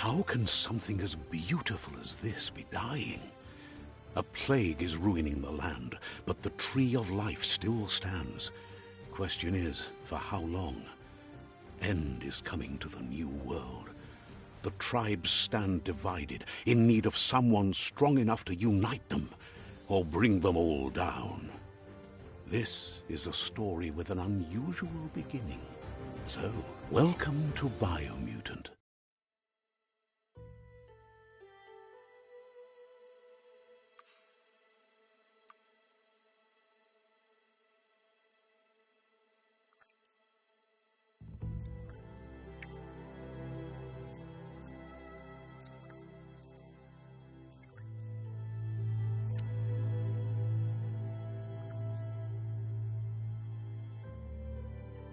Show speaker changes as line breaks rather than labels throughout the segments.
How can something as beautiful as this be dying? A plague is ruining the land, but the tree of life still stands. Question is, for how long? End is coming to the new world. The tribes stand divided, in need of someone strong enough to unite them, or bring them all down. This is a story with an unusual beginning. So, welcome to Biomutant.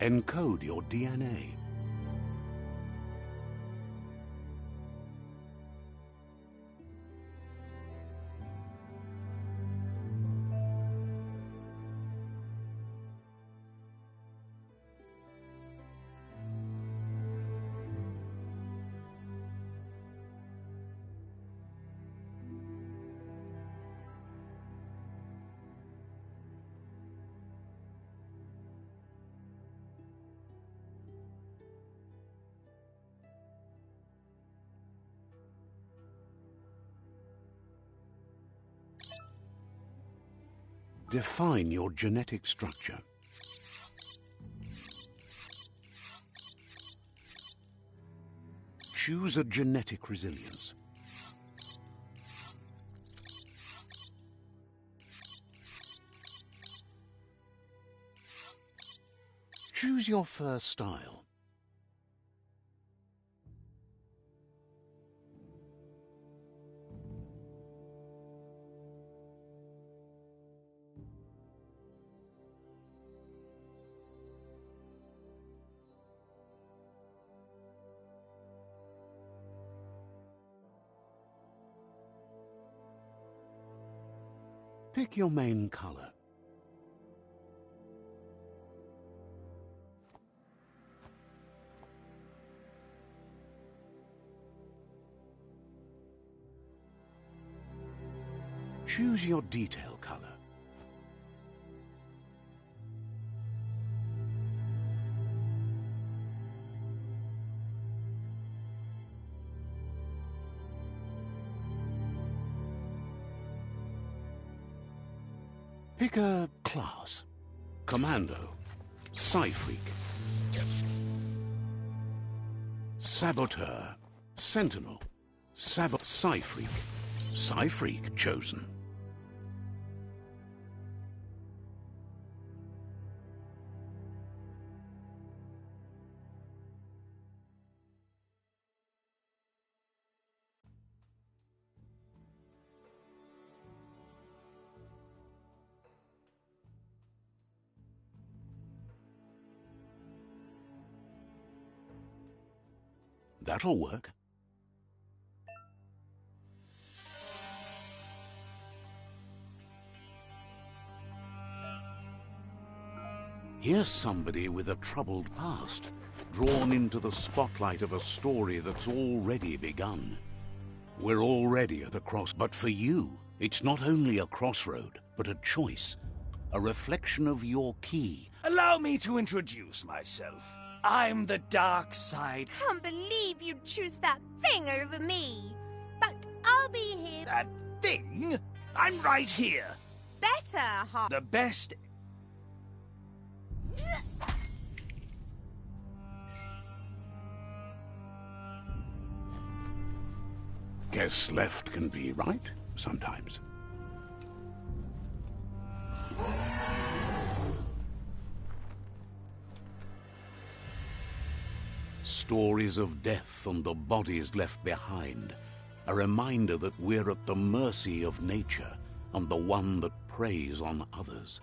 Encode your DNA. Define your genetic structure. Choose a genetic resilience. Choose your first style. Pick your main color. Choose your detail color. Pick a class. Commando. Psy-Freak. Saboteur. Sentinel. Psy-Freak. Psy-Freak chosen. That'll work. Here's somebody with a troubled past, drawn into the spotlight of a story that's already begun. We're already at a but for you, it's not only a crossroad, but a choice, a reflection of your key.
Allow me to introduce myself. I'm the dark side.
Can't believe you'd choose that thing over me. But I'll be here.
That thing? I'm right here.
Better, huh?
The best.
Guess left can be right sometimes. Stories of death and the bodies left behind. A reminder that we're at the mercy of nature and the one that preys on others.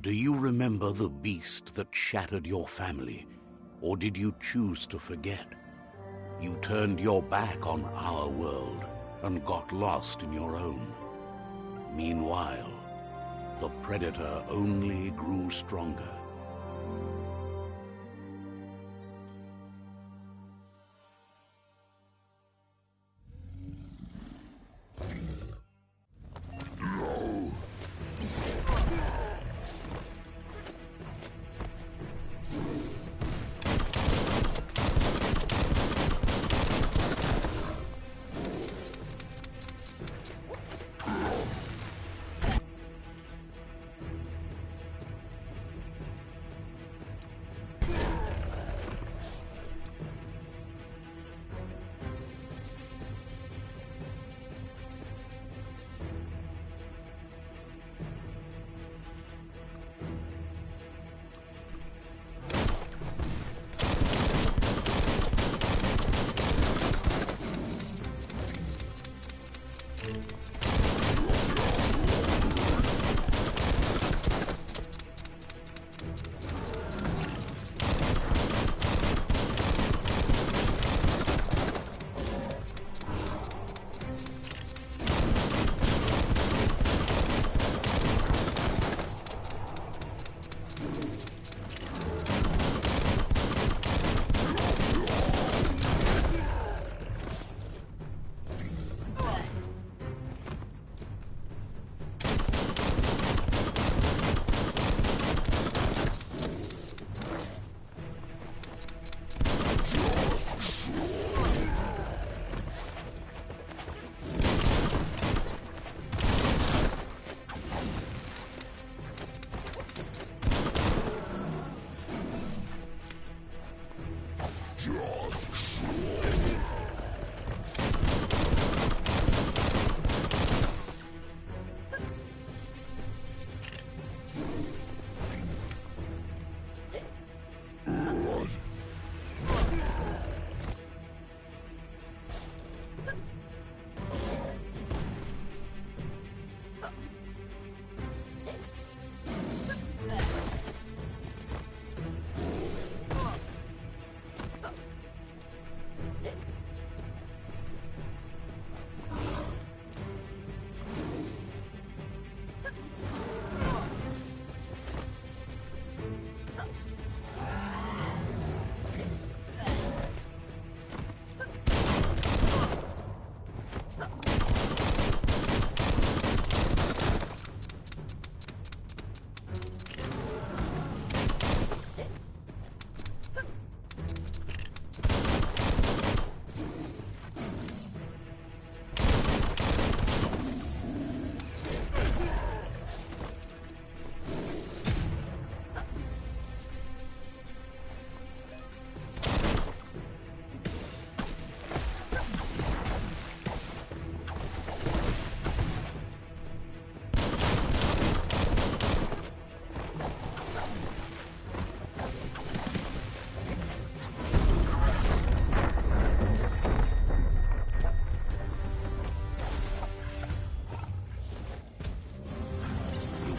Do you remember the beast that shattered your family? Or did you choose to forget? You turned your back on our world and got lost in your own. Meanwhile, the predator only grew stronger.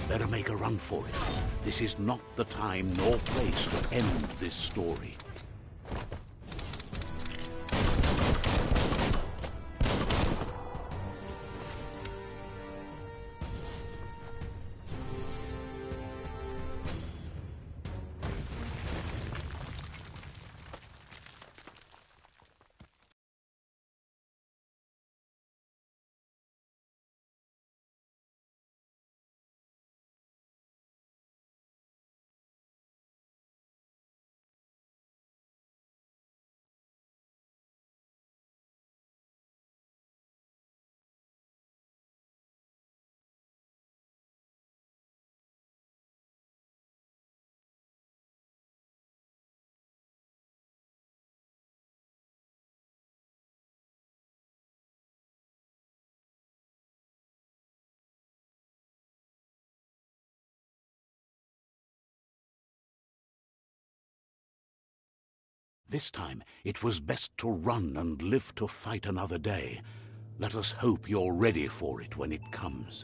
Better make a run for it. This is not the time nor place to end this story. This time, it was best to run and live to fight another day. Let us hope you're ready for it when it comes.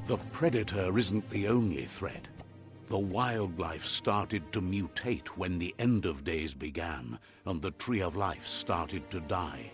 The Predator isn't the only threat. The wildlife started to mutate when the end of days began, and the Tree of Life started to die.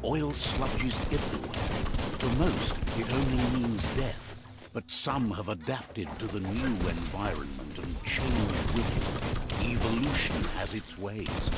Oil sludges everywhere. To most, it only means death. But some have adapted to the new environment and changed with it. Evolution has its ways.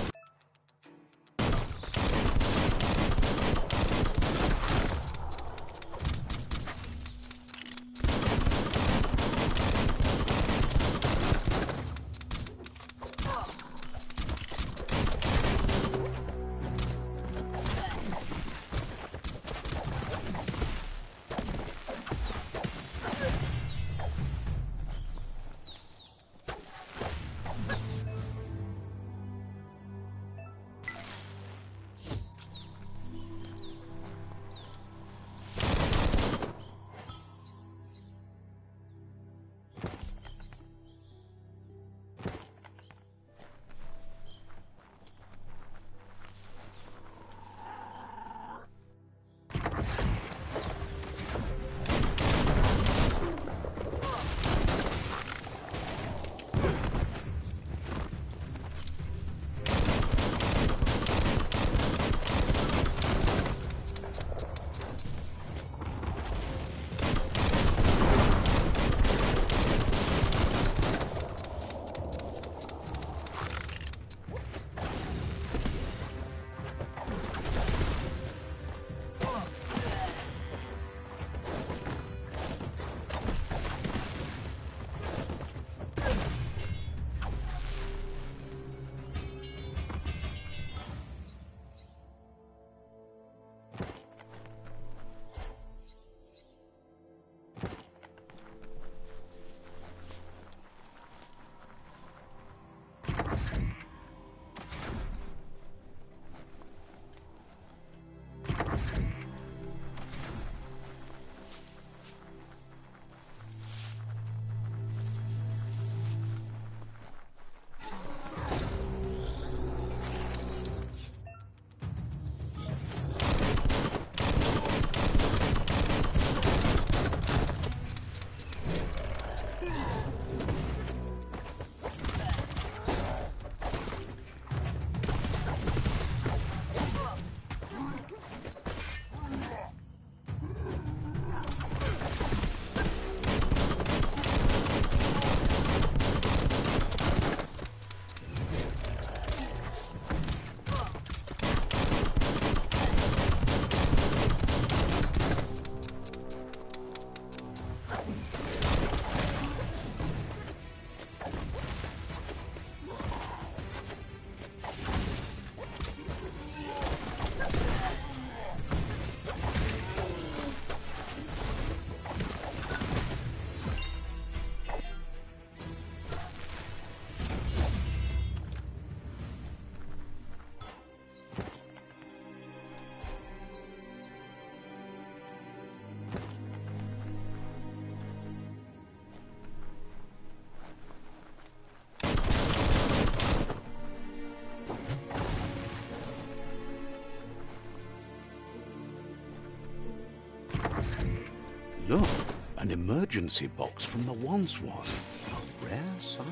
Look, an emergency box from the once was. A rare sight.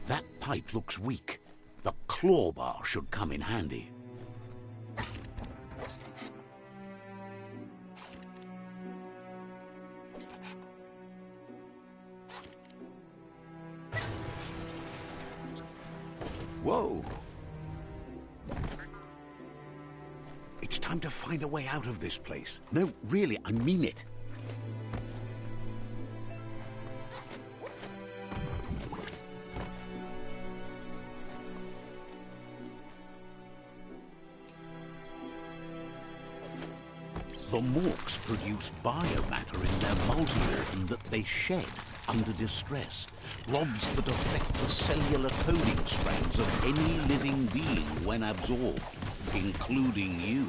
That pipe looks weak. The claw bar should come in handy. Whoa! It's time to find a way out of this place. No, really, I mean it. The Morks produce biomatter in their multi-organ that they shed under distress, blobs that affect the cellular coding strands of any living being when absorbed, including you.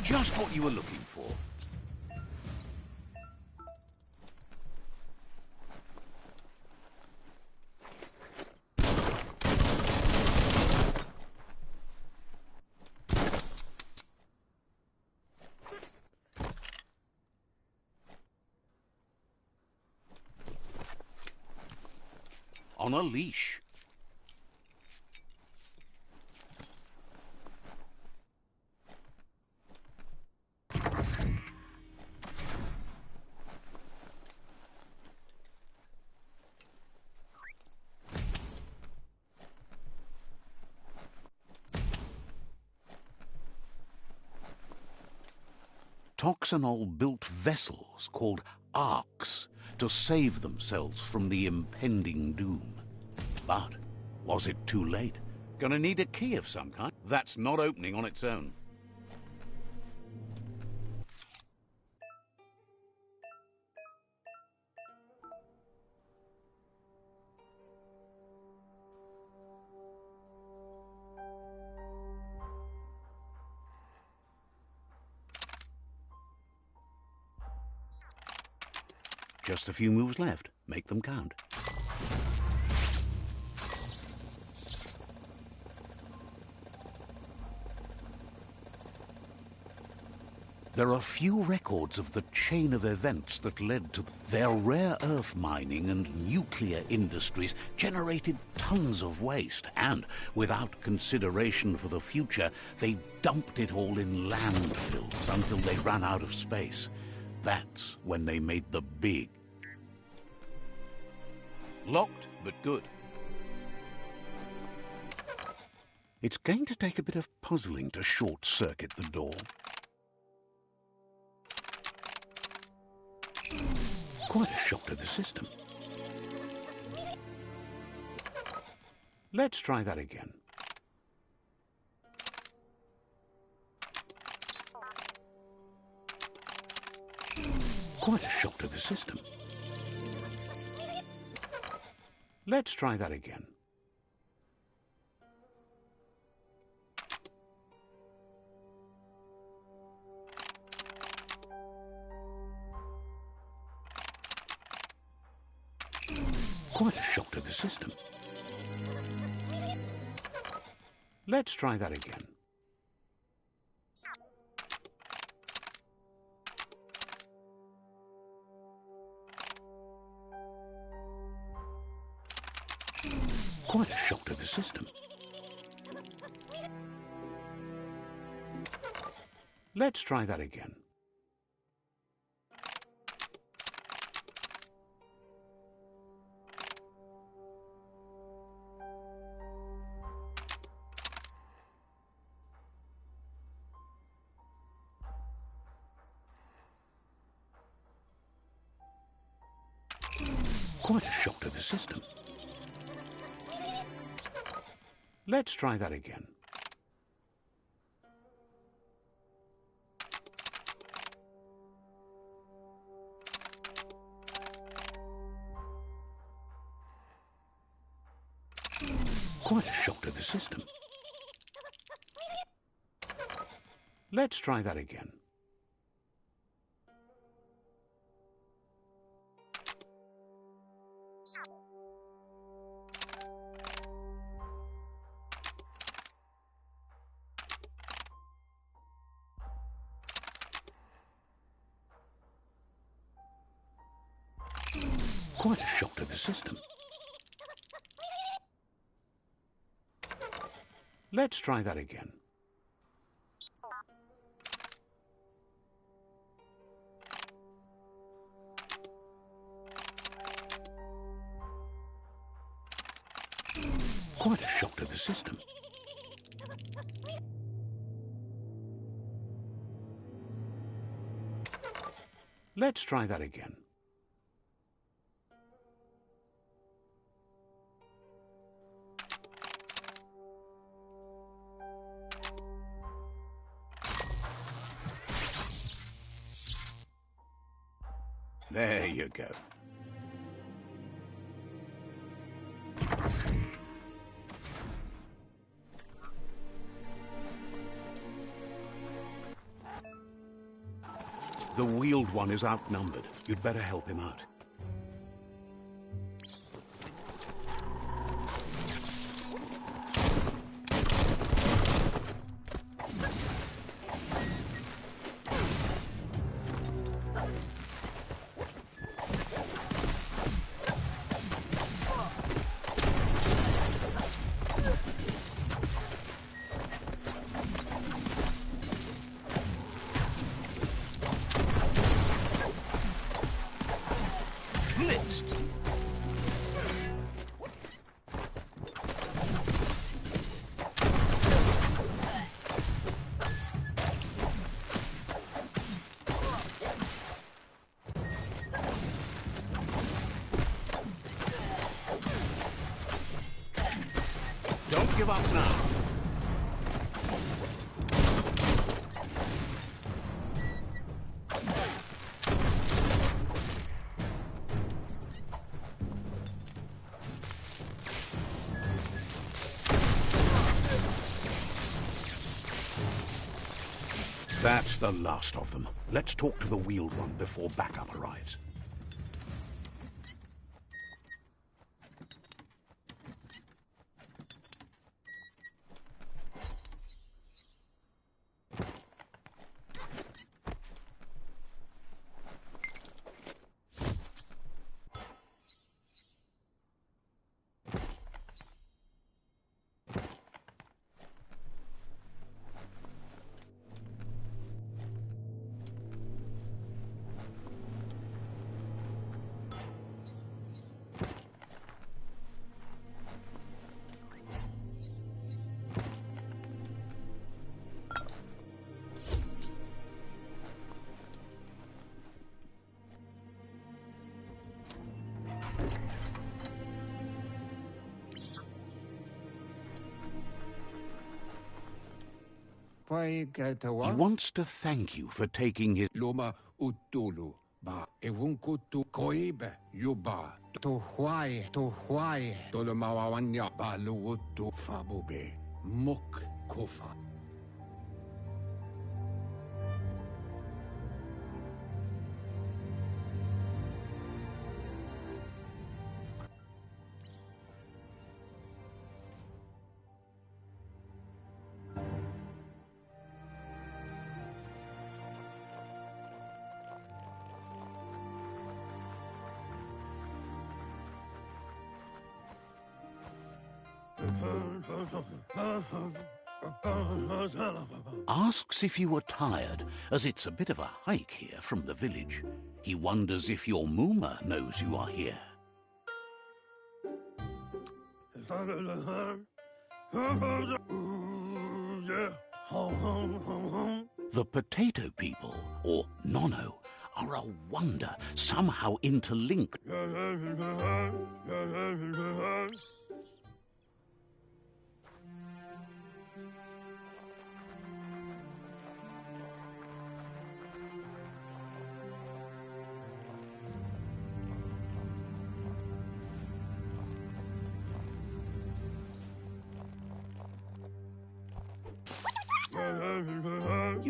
Just what you were looking for. On a leash. Toxanol built vessels called arks to save themselves from the impending doom. But was it too late? Gonna need a key of some kind. That's not opening on its own. Just a few moves left. Make them count. There are few records of the chain of events that led to their rare earth mining and nuclear industries generated tons of waste, and without consideration for the future, they dumped it all in landfills until they ran out of space. That's when they made the big. Locked, but good. It's going to take a bit of puzzling to short-circuit the door. Quite a shock to the system. Let's try that again. Quite a shock to the system. Let's try that again. Quite a shock to the system. Let's try that again. Quite a shock to the system. Let's try that again. Quite a shock to the system. Let's try that again. Quite a shock to the system. Let's try that again. Quite a shock to the system. Let's try that again. Quite a shock to the system. Let's try that again. There you go. The wheeled one is outnumbered. You'd better help him out. Don't give up now. That's the last of them. Let's talk to the wheeled one before backup arrives.
He
wants to thank you for taking his...
Loma utulu ba evunkutu koibe yuba to why tolomawanya ba luutu fabube muk kofa.
Asks if you were tired, as it's a bit of a hike here from the village. He wonders if your Mooma knows you are here. The potato people, or Nono, are a wonder, somehow interlinked.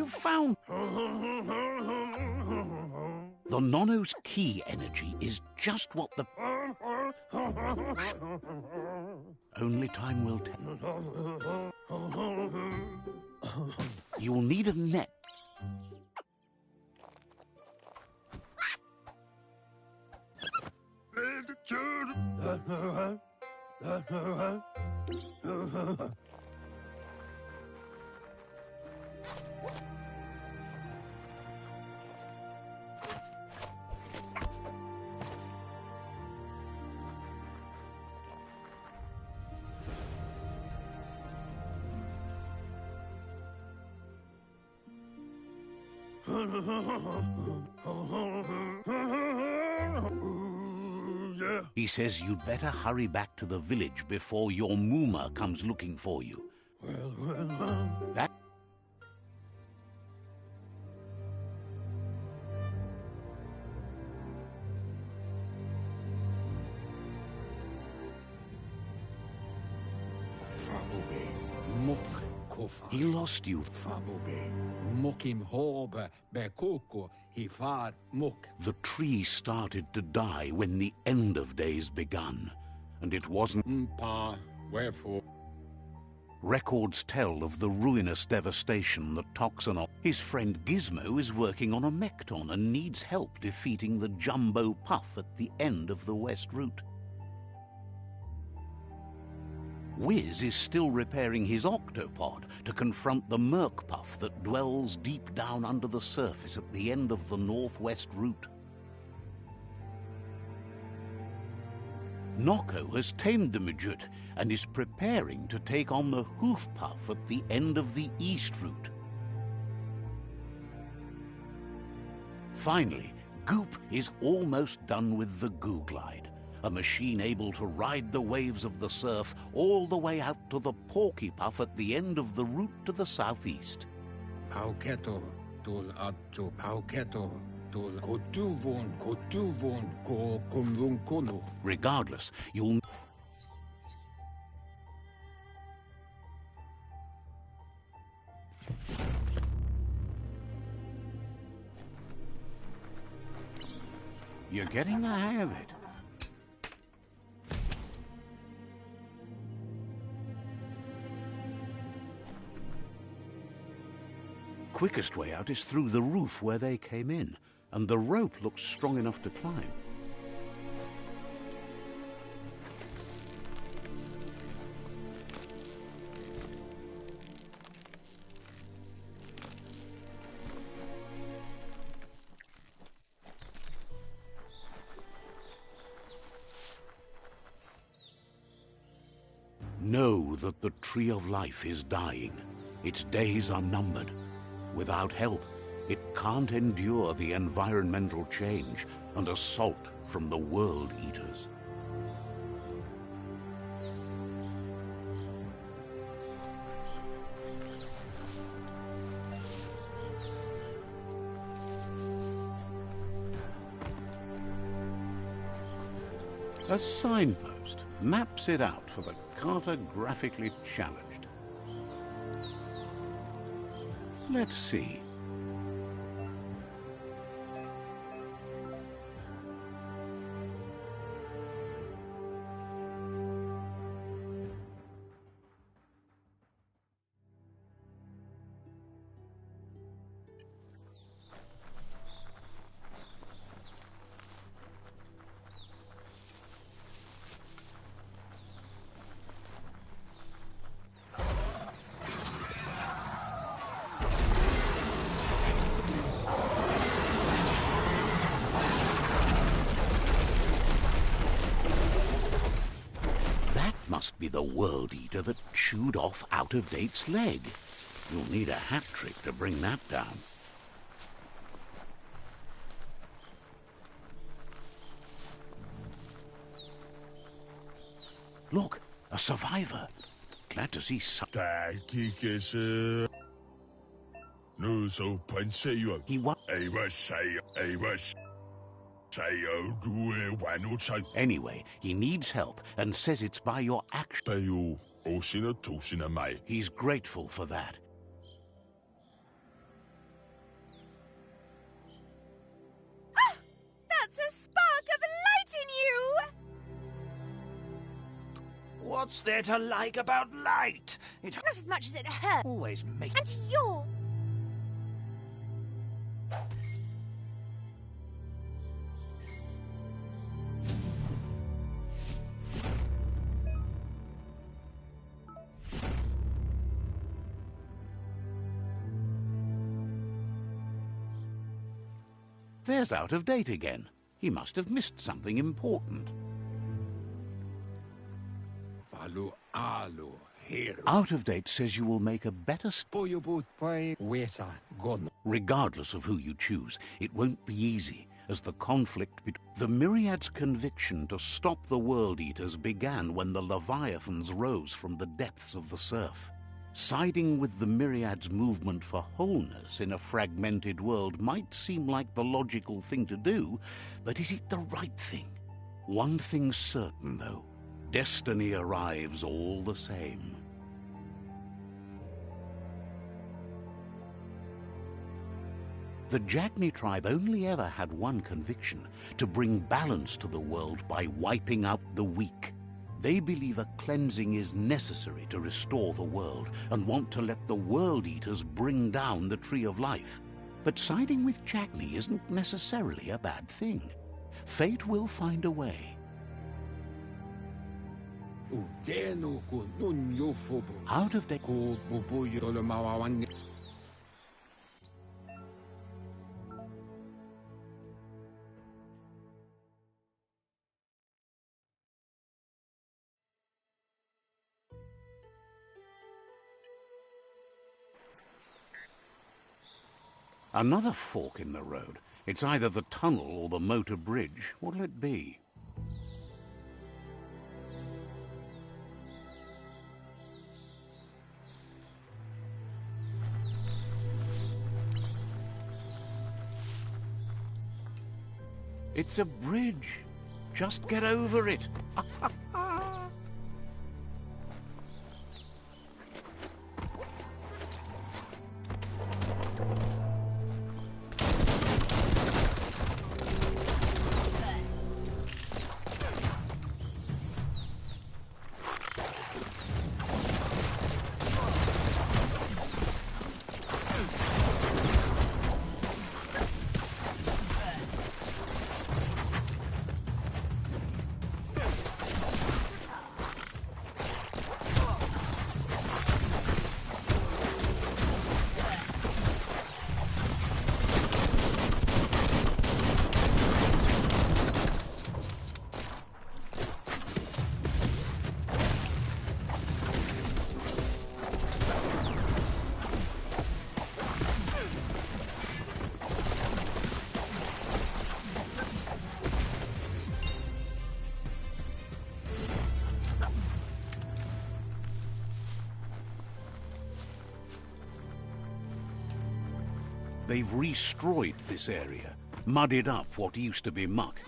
You've found... The Nono's key energy is just what the... Only time will tell. You'll need a net. He says you'd better hurry back to the village before your Mooma comes looking for you. That...
Fabube, Muk Kofa.
He lost you.
Fabube, Mukim Hoba, Bekoko, Hifar Muk.
The tree started to die when the end of days begun, and it wasn't...
Mpa, wherefore?
Records tell of the ruinous devastation that Toxin... His friend Gizmo is working on a Mekton and needs help defeating the Jumbo Puff at the end of the West Route. Wiz is still repairing his octopod to confront the Merc-Puff that dwells deep down under the surface at the end of the Northwest Route. Nocco has tamed the Midget and is preparing to take on the Hoof Puff at the end of the East Route. Finally, Goop is almost done with the Goo Glide, a machine able to ride the waves of the surf all the way out to the Porky Puff at the end of the route to the southeast.
Auketo, tul atto, auketo, tul kotuvon, ko kumvunkono.
Regardless, you'll... You're getting the hang of it. Quickest way out is through the roof where they came in, and the rope looks strong enough to climb. Know that the Tree of Life is dying. Its days are numbered. Without help, it can't endure the environmental change and assault from the World Eaters. A signpost maps it out for the cartographically challenged. Let's see. Must be the World Eater that chewed off Out-of-Date's leg. You'll need a hat trick to bring that down. Look, a survivor. Glad to see some... He wa... Anyway, he needs help and says it's by your action. He's grateful for that.
What's there to like about light? It
Not as much as it hurt.
always makes...
And you're...
There's Out of Date again. He must have missed something important.
Falu alu hero.
Out of Date says you will make a better
Boyobut by waiter gone.
regardless of who you choose. It won't be easy, as the conflict between the Myriad's conviction to stop the World Eaters began when the Leviathans rose from the depths of the surf. Siding with the Myriad's movement for wholeness in a fragmented world might seem like the logical thing to do, but is it the right thing? One thing's certain, though. Destiny arrives all the same. The Jagni tribe only ever had one conviction: to bring balance to the world by wiping out the weak. They believe a cleansing is necessary to restore the world and want to let the World Eaters bring down the Tree of Life. But siding with Jagni isn't necessarily a bad thing. Fate will find a way. Out of Date. Another fork in the road. It's either the tunnel or the motor bridge. What'll it be? It's a bridge. Just get over it. They've destroyed this area, mudded up what used to be muck,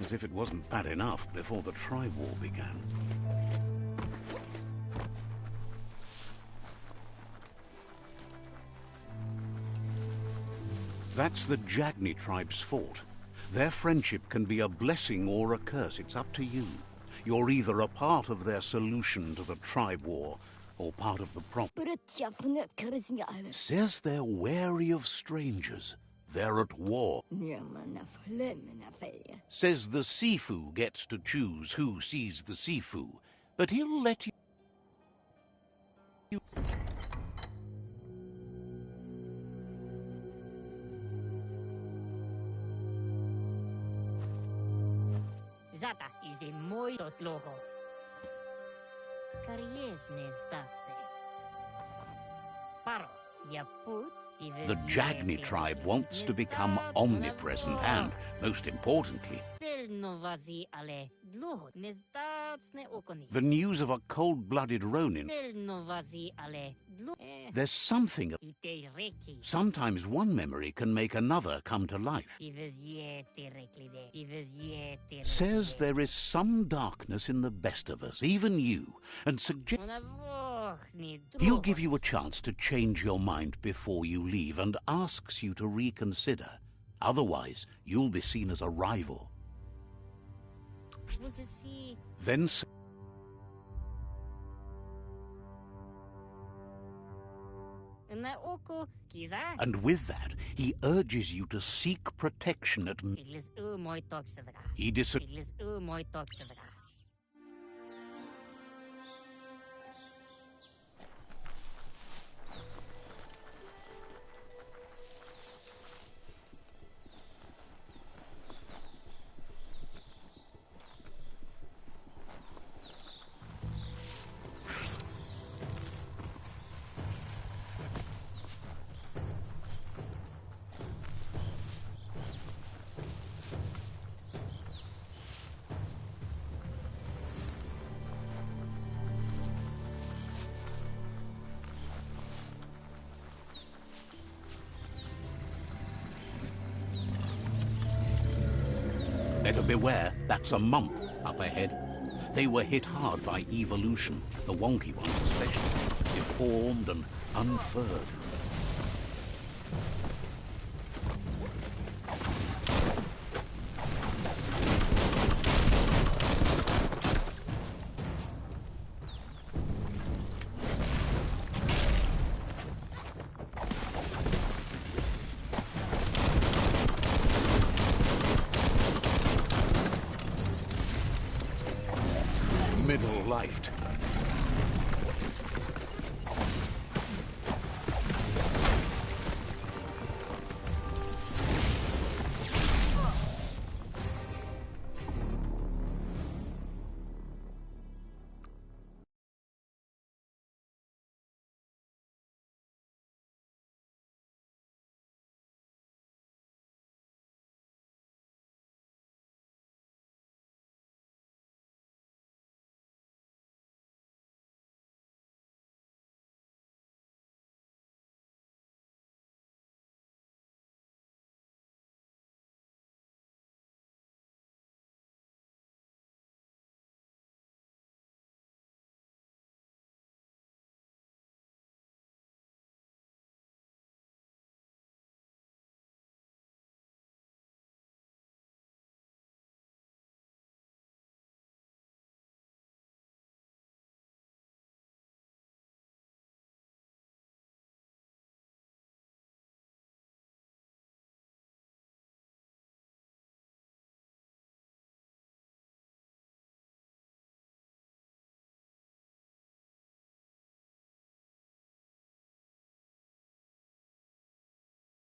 as if it wasn't bad enough before the tribe war began. That's the Jagni tribe's fort. Their friendship can be a blessing or a curse. It's up to you. You're either a part of their solution to the tribe war, or part of the problem. Says they're wary of strangers. They're at war. Says the Sifu gets to choose who sees the Sifu, but he'll let you...
Zata is the moi totloho. Kariesne zdace. Paro, ya put...
The Jagni tribe wants to become omnipresent and, most importantly, the news of a cold-blooded Ronin. There's something... Sometimes one memory can make another come to life. Says there is some darkness in the best of us, even you, and suggests... He'll give you a chance to change your mind before you leave and asks you to reconsider. Otherwise, you'll be seen as a rival. Then...
Na oko kiza.
And with that, he urges you to seek protection at...
Iglis mooi toxidra.
He dis...
Iglis mooi toxidra.
Better beware, that's a mump up ahead. They were hit hard by evolution, the wonky ones especially, deformed and unfurred. Middle-lifed.